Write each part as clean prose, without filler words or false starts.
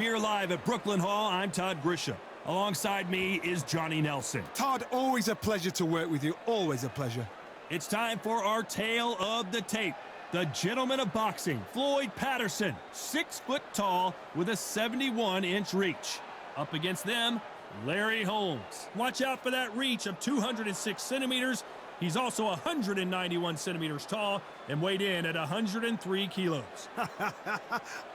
here live at Brooklyn Hall. I'm Todd Grisham. Alongside me is Johnny Nelson. Todd, always a pleasure to work with you. Always a pleasure. It's time for our tale of the tape. The gentleman of boxing, Floyd Patterson, 6 foot tall with a 71-inch reach. Up against them, Larry Holmes. Watch out for that reach of 206 centimeters. He's also 191 centimeters tall and weighed in at 103 kilos.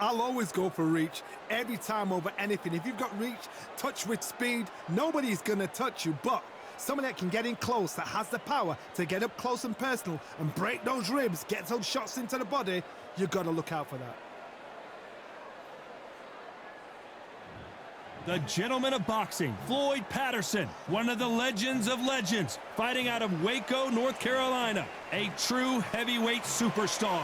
I'll always go for reach every time over anything. If you've got reach, touch with speed, nobody's going to touch you. But someone that can get in close, that has the power to get up close and personal and break those ribs, get those shots into the body, you've got to look out for that. The gentleman of boxing, Floyd Patterson, one of the legends of legends, fighting out of Waco, North Carolina, a true heavyweight superstar.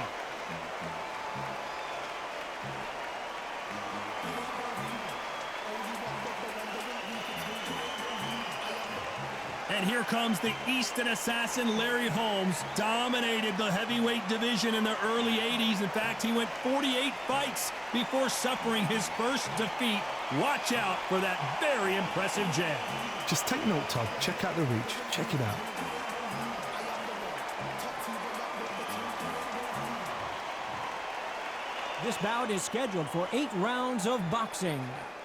And here comes the Easton assassin, Larry Holmes. Dominated the heavyweight division in the early 80s. In fact, he went 48 fights before suffering his first defeat. Watch out for that very impressive jab. Just take note, Todd. Check out the reach. Check it out. This bout is scheduled for 8 rounds of boxing.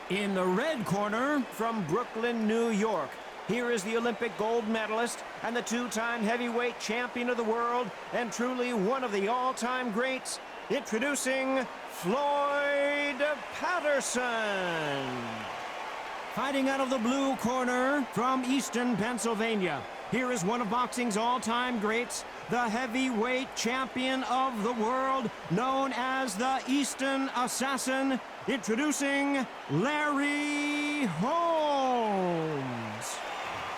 In the red corner, from Brooklyn, New York, here is the Olympic gold medalist and the 2-time heavyweight champion of the world and truly one of the all-time greats, introducing Floyd Patterson. Fighting out of the blue corner from Easton, Pennsylvania, here is one of boxing's all-time greats, the heavyweight champion of the world, known as the Easton Assassin, introducing Larry Holmes.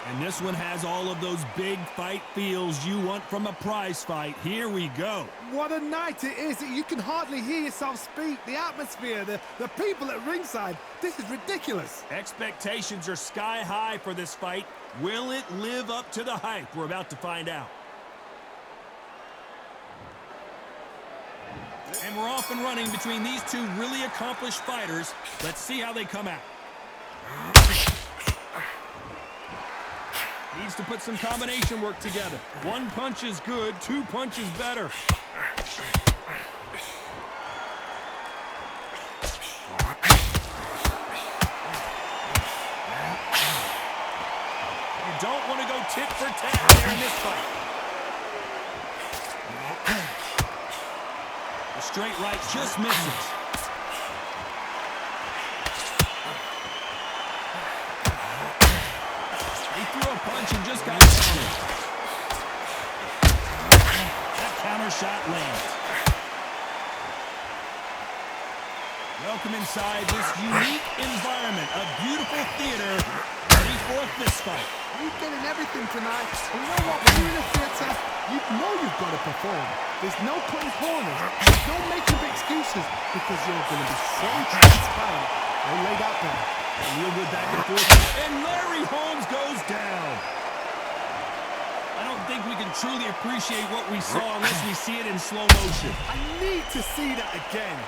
And this one has all of those big fight feels you want from a prize fight. Here we go. What a night it is. You can hardly hear yourself speak. The atmosphere, the people at ringside. This is ridiculous. Expectations are sky high for this fight. Will it live up to the hype? We're about to find out. And we're off and running between these two really accomplished fighters. Let's see how they come out. Needs to put some combination work together. 1 punch is good, 2 punches better. You don't want to go tit for tat there in this fight. The straight right just misses. Threw a punch and just got countered. That counter shot lands. Welcome inside this unique environment, a beautiful theater, ready for a fist fight. You're getting everything tonight. And you know what? When you're in a theatre, you know you've got to perform. There's no cutting corners. There's no making excuses because you're going to be so transparent. They laid out there. Real good back and forth. And Larry Holmes goes down. I don't think we can truly appreciate what we saw unless we see it in slow motion. I need to see that again.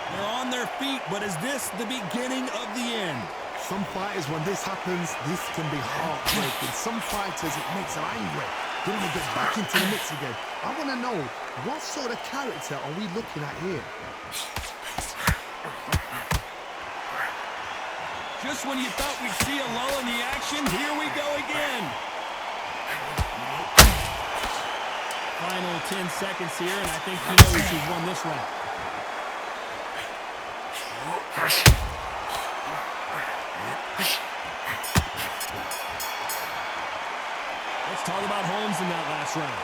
They're on their feet, but is this the beginning of the end? Some fighters, when this happens, this can be heartbreaking. Some fighters, it makes them angry. They want to get back into the mix again. I want to know, what sort of character are we looking at here? Just when you thought we'd see a lull in the action, here we go again. Final 10 seconds here, and I think he knows he's won this round. Let's talk about about Holmes in that last round?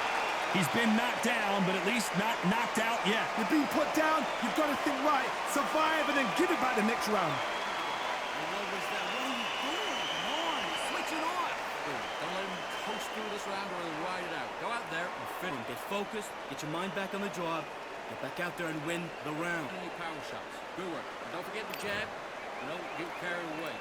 He's been knocked down, but at least not knocked out yet. You're being put down, you've got to think right, survive, and then give it back the next round. What was that? What are you doing? Come on, you're switching on. Don't let him coast through this round or he'll ride it out. Go out there and fit him. Get focused, get your mind back on the job, get back out there and win the round. Only power shots. Good work. And don't forget the jab. Don't get carried away.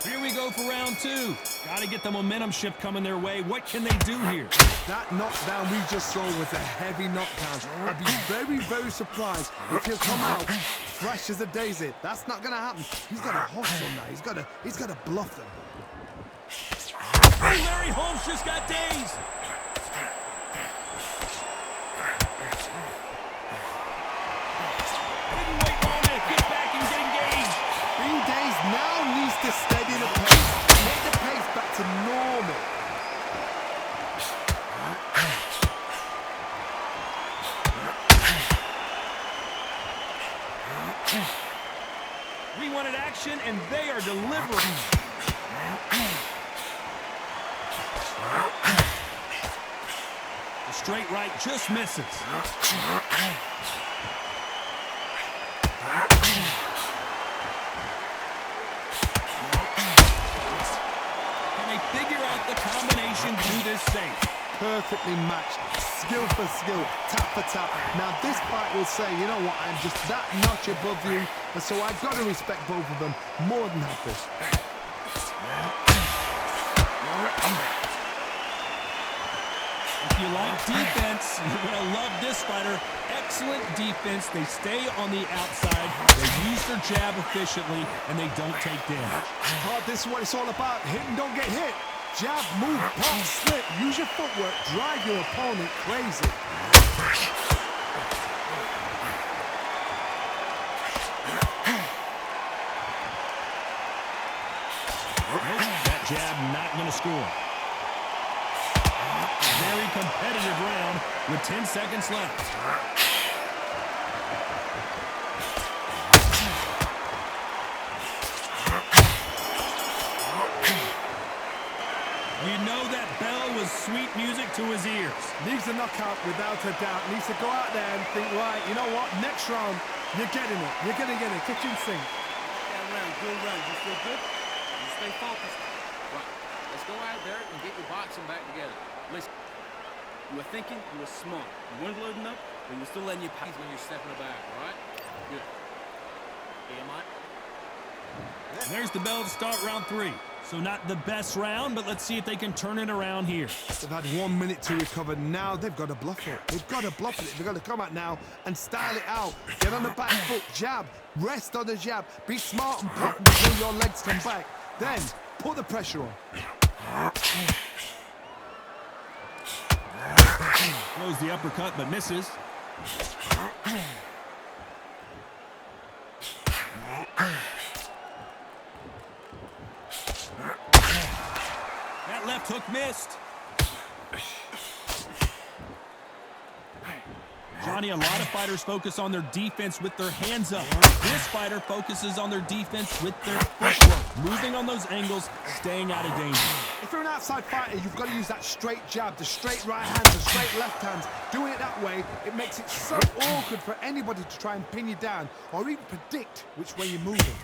Here we go for round two. Got to get the momentum shift coming their way. What can they do here? That knockdown we just saw was a heavy knockdown. I'd be very, very surprised if he'll come out fresh as a daisy. That's not going to happen. He's got to hustle now. He's got to bluff them. Hey, Larry Holmes just got dazed. Didn't wait long to get back and get engaged. Being dazed now needs to steady the pace. Make the pace back to normal. We wanted action, and they are delivering. The straight right just misses. Can they figure out the combination to this safe? Perfectly matched, skill for skill, tap for tap. Now this fight will say, you know what, I'm just that notch above you, and so I've got to respect both of them more than happy. If you like defense, you're going to love this fighter. Excellent defense. They stay on the outside. They use their jab efficiently, and they don't take damage. Oh, this is what it's all about. Hit and don't get hit. Jab, move, pop, slip. Use your footwork. Drive your opponent crazy. That jab not going to score. Very competitive round with 10 seconds left. You know that bell was sweet music to his ears. Needs a knockout without a doubt. Needs to go out there and think, right, you know what? Next round, you're getting it. You're going to get it. Kitchen sink. That round, good round. You feel good? You stay focused. Right. Let's go out there and get your boxing back together. Listen, you were thinking, you were smart. You weren't loading up, but you were still letting your pace when you're stepping back, all right? Good. Am I? There's the bell to start round three. So not the best round, but let's see if they can turn it around here. They've had 1 minute to recover. Now they've got to bluff it. They've got to bluff it. They've got to come out now and style it out. Get on the back foot, jab, rest on the jab. Be smart and pop until your legs come back. Then put the pressure on. Throws the uppercut, but misses. That left hook missed. Johnny, a lot of fighters focus on their defense with their hands up. This fighter focuses on their defense with their footwork, moving on those angles, staying out of danger. If you're an outside fighter, you've got to use that straight jab, the straight right hand, the straight left hands. Doing it that way, it makes it so awkward for anybody to try and pin you down or even predict which way you're moving.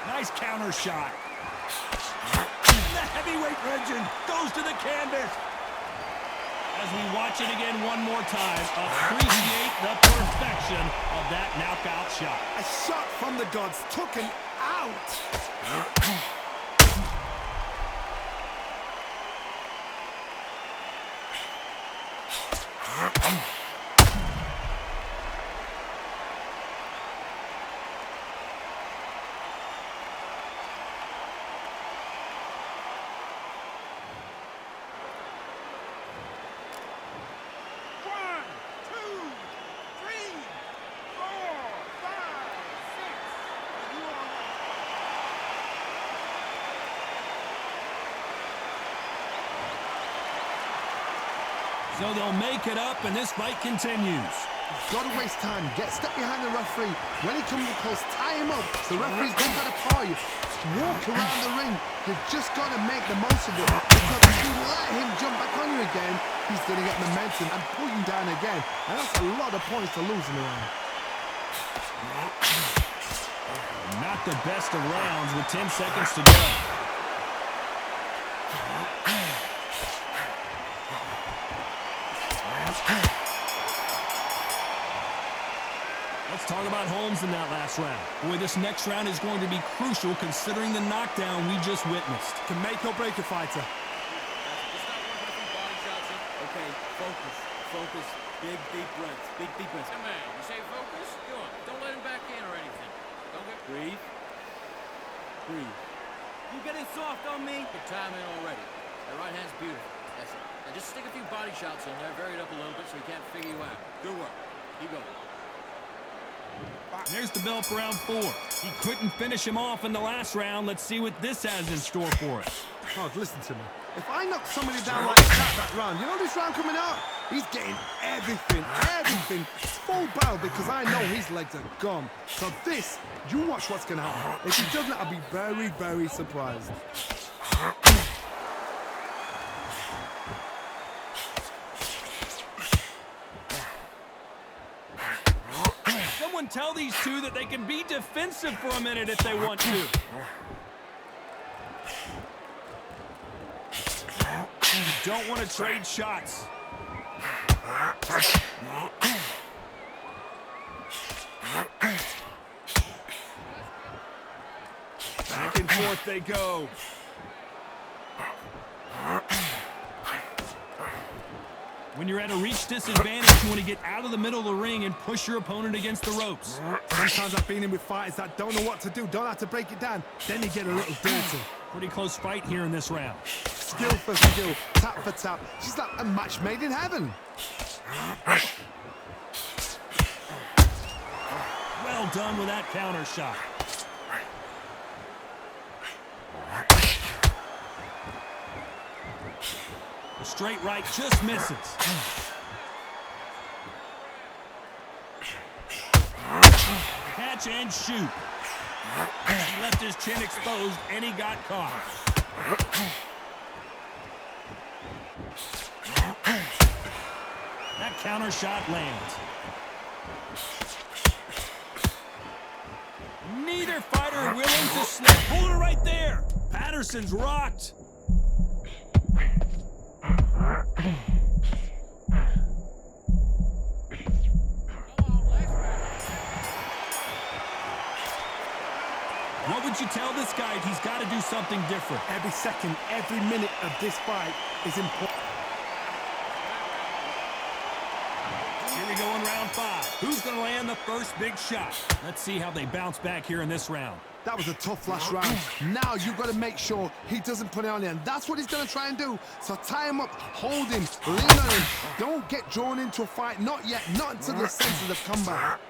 Nice counter shot. The heavyweight legend goes to the canvas. As we watch it again one more time, appreciate the perfection of that knockout shot. A shot from the gods took him out. So they'll make it up, and this fight continues. Got to waste time. Get step behind the referee. When he comes close, tie him up. So the referee's then got to paw you. Walk around the ring. You've just got to make the most of it. Because if you let him jump back on you again, he's going to get momentum and pull you down again. And that's a lot of points to lose in the round. Not the best of rounds with 10 seconds to go. Let's talk about Holmes in that last round. Boy, this next round is going to be crucial considering the knockdown we just witnessed. Can make or break a fighter. Just not working a few body shots. Okay, focus. Focus. Big, deep breaths. Big, deep breaths. Hey, man, you say focus? Good. Don't let him back in or anything. Don't get... Breathe. Breathe. You getting soft on me? Good timing already. That right hand's beautiful. That's it. Now just stick a few body shots in there, vary it up a little bit so he can't figure you out. Good work. Keep going. There's the bell for round 4. He couldn't finish him off in the last round. Let's see what this has in store for us. God, listen to me. If I knock somebody down like that round, you know this round coming out? He's getting everything, full barrel because I know his legs are gone. So this, you watch what's going to happen. If he doesn't, I'll be very, very surprised. Someone tell these two that they can be defensive for a minute if they want to. You don't want to trade shots. Back and forth they go. When you're at a reach disadvantage, you want to get out of the middle of the ring and push your opponent against the ropes. Sometimes I've been in with fighters that don't know what to do, don't have to break it down. Then you get a little dirty. Pretty close fight here in this round. Skill for skill, tap for tap. She's like a match made in heaven. Well done with that counter shot. The straight right just misses. Catch and shoot. He left his chin exposed and he got caught. That counter shot lands. Neither fighter willing to slip. Hold it right there. Patterson's rocked. What would you tell this guy? He's got to do something different. Every second, every minute of this fight is important. Here we go in round 5. Who's going to land the first big shot? Let's see how they bounce back here in this round. That was a tough last round. Now you've got to make sure he doesn't put it on you, and that's what he's going to try and do. So tie him up, hold him, lean on him. Don't get drawn into a fight. Not yet. Not until your senses have come back.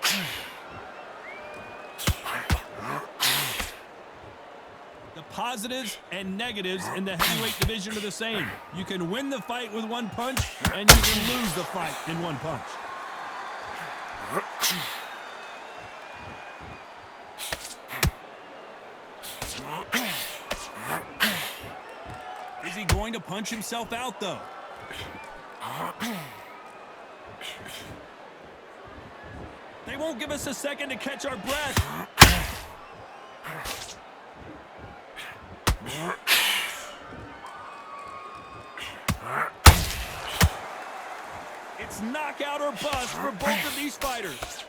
The positives and negatives in the heavyweight division are the same. You can win the fight with one punch, and you can lose the fight in one punch. Is he going to punch himself out, though? They won't give us a second to catch our breath. It's knockout or bust for both of these fighters.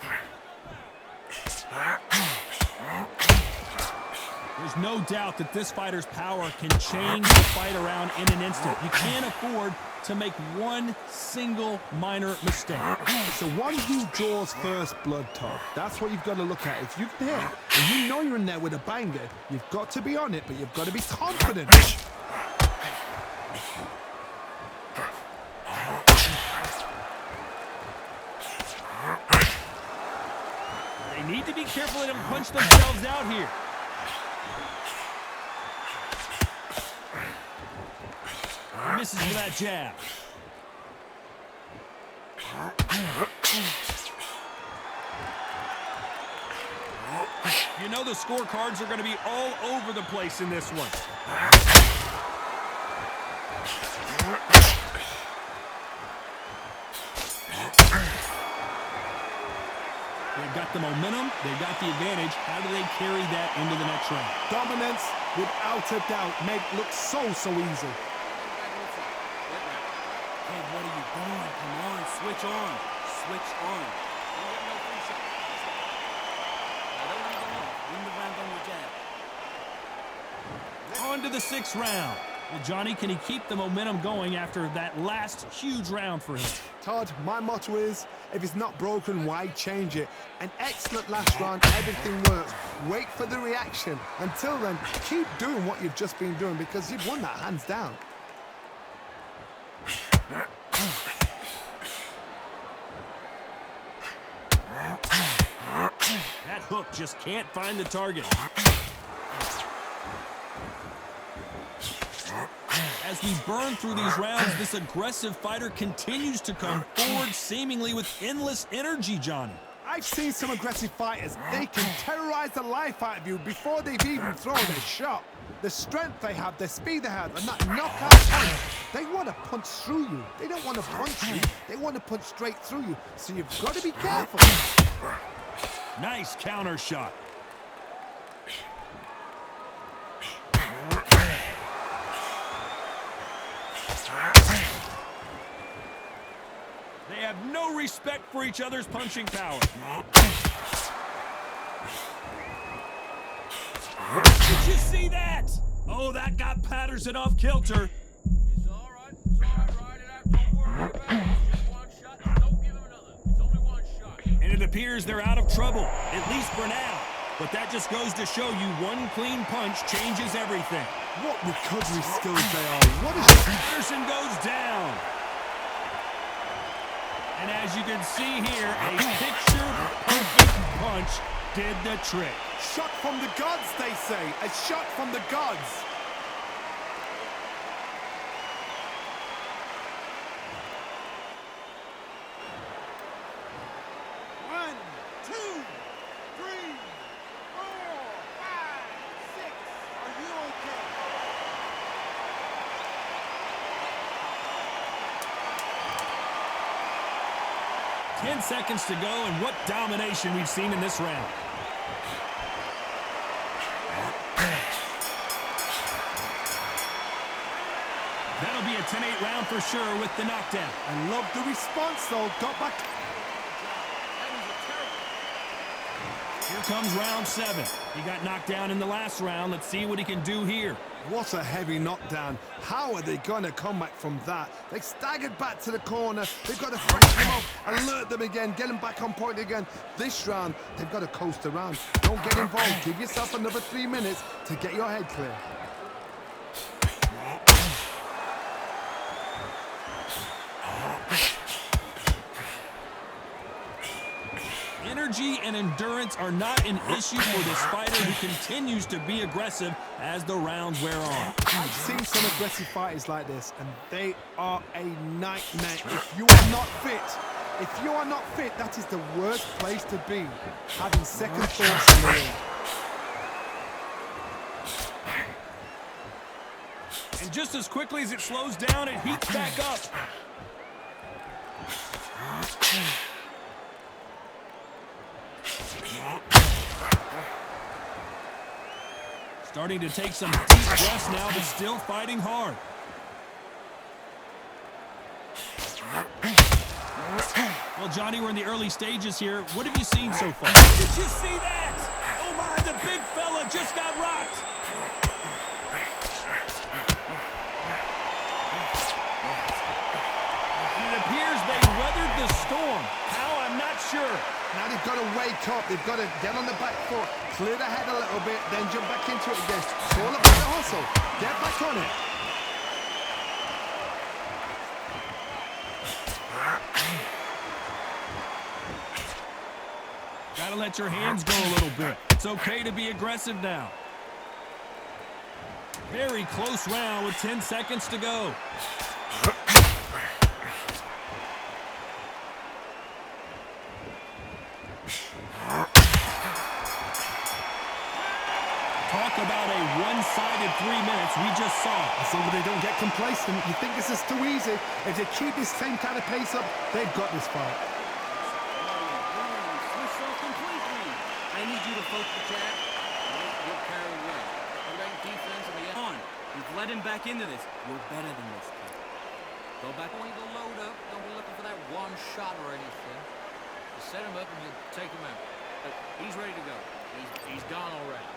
There's no doubt that this fighter's power can change the fight around in an instant. You can't afford to make one single minor mistake. It's the one who draws first blood, Todd. That's what you've got to look at. If you can hit, and you know you're in there with a banger, you've got to be on it, but you've got to be confident. They need to be careful they don't punch themselves out here. Misses for that jab. know the scorecards are going to be all over the place in this one. They've got the momentum. They've got the advantage. How do they carry that into the next round? Dominance, without a doubt, make it look so easy. Hey, what are you doing? Come on, switch on. Switch on. Don't get no free shot. Now, don't let go on. Win the round on your jab. On to the 6th round. Well, Johnny, can he keep the momentum going after that last huge round for him? Todd, my motto is, if it's not broken, why change it? An excellent last round, everything works. Wait for the reaction. Until then, keep doing what you've just been doing because you've won that hands down. That hook just can't find the target. As we burn through these rounds, this aggressive fighter continues to come forward, seemingly with endless energy, Johnny. I've seen some aggressive fighters. They can terrorize the life out of you before they've even thrown a shot. The strength they have, the speed they have, and that knockout punch, they want to punch through you. They don't want to punch you. They want to punch straight through you. So you've got to be careful. Nice counter shot. They have no respect for each other's punching power. Did you see that? Oh, that got Patterson off kilter. It's all right. It's all right. Ride it out. Don't worry about it. It's just one shot. Don't give him another. It's only one shot. And it appears they're out of trouble, at least for now. But that just goes to show you one clean punch changes everything. What recovery skills they are. What is it? Patterson goes down. And as you can see here, a picture-perfect punch did the trick. Shot from the gods, they say. A shot from the gods. One, two, three, 4, 5, 6. Are you okay? 10 seconds to go, and what domination we've seen in this round. That'll be a 10-8 round for sure with the knockdown. I love the response, though. Got back. Here comes round 7. He got knocked down in the last round. Let's see what he can do here. What a heavy knockdown. How are they going to come back from that? They staggered back to the corner. They've got to freshen them up, alert them again, get them back on point again. This round, they've got to coast around. Don't get involved. Give yourself another 3 minutes to get your head clear. Energy and endurance are not an issue for this fighter who continues to be aggressive as the rounds wear on. I've seen some aggressive fighters like this, and they are a nightmare. If you are not fit, that is the worst place to be. Having second thoughts in the ring. And just as quickly as it slows down, it heats back up. Starting to take some deep breaths now, but still fighting hard. Well, Johnny, we're in the early stages here. What have you seen so far? Did you see that? Oh my, the big fella just got rocked. And it appears they weathered the storm. How? I'm not sure. Now they've got to wake up. They've got to get on the back foot, clear the head a little bit, then jump back into it again. It's all about the hustle. Get back on it. Gotta let your hands go a little bit. It's okay to be aggressive now. Very close round with 10 seconds to go. Talk about a one-sided 3 minutes we just saw. As long as they don't get complacent, you think this is too easy. If they keep this same kind of pace up, they've got this fight. Switch off completely. I need you to focus, Jack. You're carried away. What about defense in the end? On. You've led him back into this. You're better than this, kid. Go back. Don't need to load up. Don't be looking for that one shot or anything. You set him up and you take him out. But he's ready to go. He's gone already.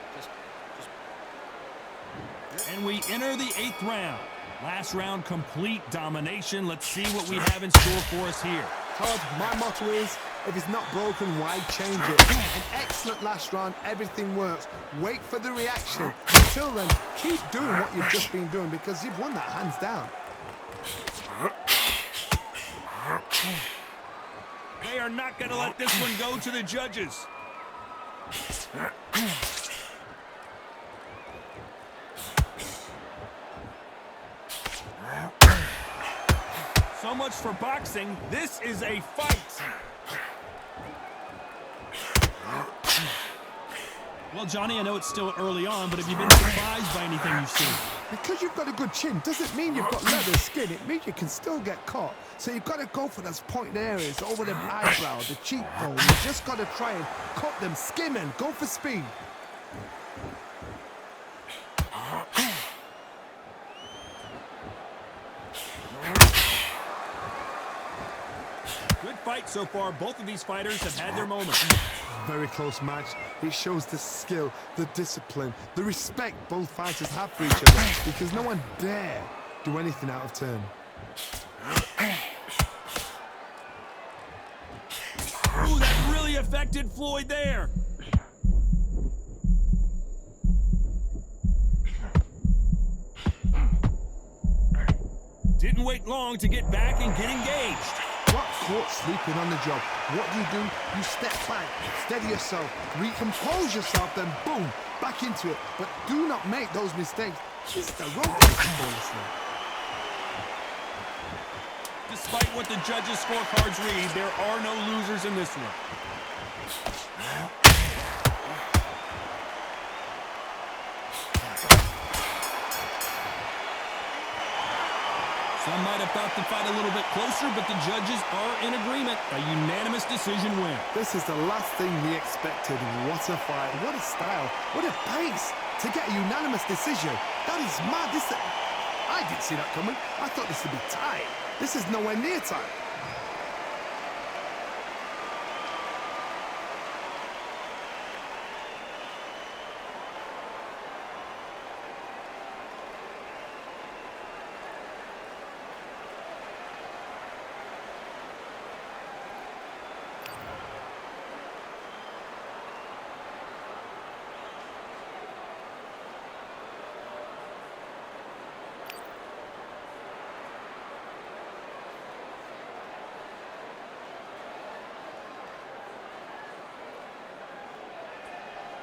And we enter the 8th round. Last round, complete domination. Let's see what we have in store for us here. Todd, my motto is, if it's not broken, why change it? An excellent last round, everything works. Wait for the reaction. Until then, keep doing what you've just been doing because you've won that hands down. They are not going to let this one go to the judges. So much for boxing. This is a fight. Well, Johnny, I know it's still early on, but have you been surprised by anything you've seen? Because you've got a good chin doesn't mean you've got leather skin. It means you can still get caught. So you've got to go for those pointed areas over the eyebrow, the cheekbone. You've just got to try and cut them, skim them, go for speed. Good fight so far. Both of these fighters have had their moments. Very close match. It shows the skill, the discipline, the respect both fighters have for each other because no one dare do anything out of turn. Ooh, that really affected Floyd there. Didn't wait long to get back and get engaged. Got caught sleeping on the job. What do? You step back, steady yourself, recompose yourself, then boom, back into it. But do not make those mistakes. This is the wrong bonus now. Despite what the judges' scorecards read, there are no losers in this one. Some might have thought the fight a little bit closer, but the judges are in agreement. A unanimous decision win. This is the last thing we expected. What a fight, what a style, what a pace to get a unanimous decision. That is mad. I didn't see that coming. I thought this would be tight. This is nowhere near tight.